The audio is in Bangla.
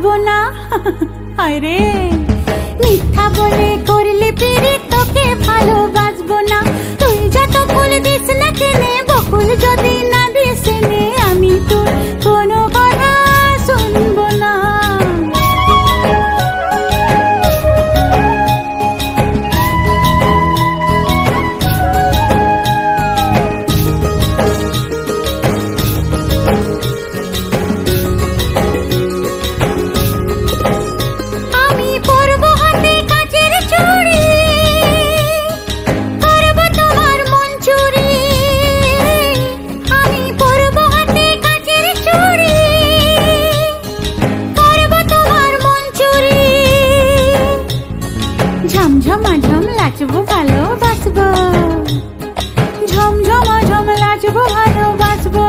বাঁচবো না। আরে মিথ্যা বলে করলে পিরিত তোকে ভালোবাসবো না। তুই যত ফুল দিস না কেনে, বকুল যদি না দিস নে, আমি তোর কোনো কথা শুনবো না। ঝমঝমাঝম নাচবো ভালোবাসবো, ঝমঝমাঝম নাচবো ভালোবাসবো।